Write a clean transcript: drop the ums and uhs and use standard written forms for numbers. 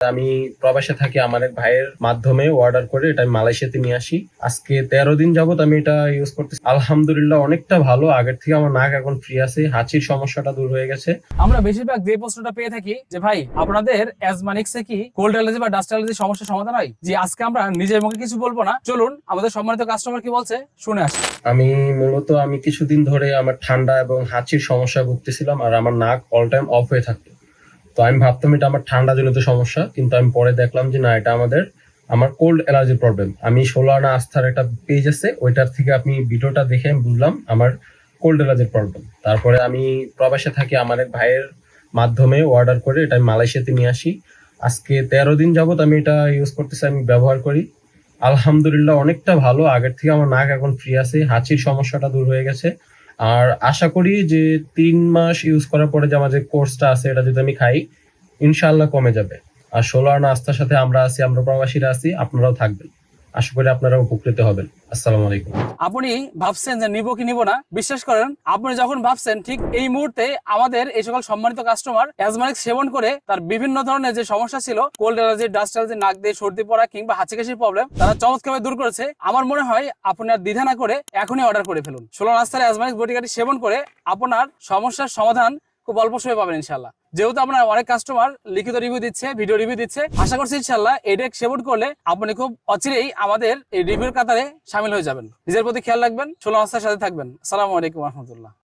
আমি প্রবাসে থাকি, আমার এক ভাইয়ের মাধ্যমে অর্ডার করে এটা আমি মালয়েশিয়াতে নিয়ে আসি। আজকে 13 দিন যাবত আমি এটা ইউজ করতেছি। আলহামদুলিল্লাহ অনেকটা ভালো। আগের থেকে আমার নাক এখন ফ্রি আছে, হাঁচির সমস্যাটা দূর হয়ে গেছে। আমরা বেশিরভাগ যে প্রশ্নটা পেয়ে থাকি যে ভাই আপনাদের অ্যাজমানিক্সে কি কোল্ড অ্যালার্জি বা ডাস্ট অ্যালার্জি সমস্যার সমাধান হয়? যে আজকে আমরা নিজের মুখে কিছু বলবো না, চলুন আমাদের সম্মানিত কাস্টমার কি বলছে শুনে আসি। আমি কিছুদিন ধরে আমার ঠান্ডা এবং হাঁচির সমস্যা ভুগতেছিলাম, আর আমার নাক অল টাইম অফ হয়ে থাকতো। তো আমি ভাবতাম এটা আমার ঠান্ডা জনিত সমস্যা, কিন্তু আমি পরে দেখলাম যে না, এটা আমার কোল্ড অ্যালার্জির প্রবলেম। আমি 16 আনা আস্থার একটা পেজ আছে, ওইটার থেকে আপনি ভিডিওটা দেখে আমি বুঝলাম আমার কোল্ড অ্যালার্জির প্রবলেম। তারপরে আমি প্রবাসে থাকি, আমার এক ভাইয়ের মাধ্যমে অর্ডার করে এটা আমি মালয়েশিয়াতে নিয়ে আসি। আজকে 13 দিন যাবত আমি এটা ইউজ করতেছি, আমি ব্যবহার করি। আলহামদুলিল্লাহ অনেকটা ভালো। আগের থেকে আমার নাক এখন ফ্রি আছে, হাঁচির সমস্যাটা দূর হয়ে গেছে। আর আশা করি যে 3 মাস ইউজ করার পরে যে আমার যে কোর্সটা আছে এটা যদি আমি খাই, ইনশাআল্লাহ কমে যাবে। আর 16 আনা আস্থার সাথে আমরা আছি, আমরা প্রবাসীরা আছি, আপনারাও থাকবেন। আশা করি আপনারা উপকৃত হবেন। আসসালামু আলাইকুম। আপনি ভাবছেন যে নিবো কি নিবো না, বিশ্বাস করেন আপনি যখন ভাবছেন ঠিক এই মুহূর্তে আমাদের এই সকল সম্মানিত কাস্টমার অ্যাজমানিক্স সেবন করে তার বিভিন্ন ধরনের যে সমস্যা ছিল, কোল্ড অ্যালার্জি, ডাস্ট অ্যালার্জি, নাক দিয়ে সর্দি পড়া কিংবা হাঁচি কাশির প্রবলেম, তারা চমৎকারভাবে দূর করেছে। আমার মনে হয় আপনার দ্বিধা না করে এখনই অর্ডার করে ফেলুন। 16 আস্থার অ্যাজমানিক্স বডিগার্ড সেবন করে আপনার সমস্যার সমাধান খুব অল্প সময় পাবেন ইনশাল্লাহ। যেহেতু আপনার অনেক কাস্টমার লিখিত রিভিউ দিচ্ছে, ভিডিও রিভিউ দিচ্ছে, আশা করছি ইনশাল্লাহ এটা সেবন করলে আপনি খুব অচিরেই আমাদের এই রিভিউর কাতারে সামিল হয়ে যাবেন। নিজের প্রতি খেয়াল রাখবেন, 16 আস্থার সাথে থাকবেন। আসসালামু আলাইকুম রহমতুল্লাহ।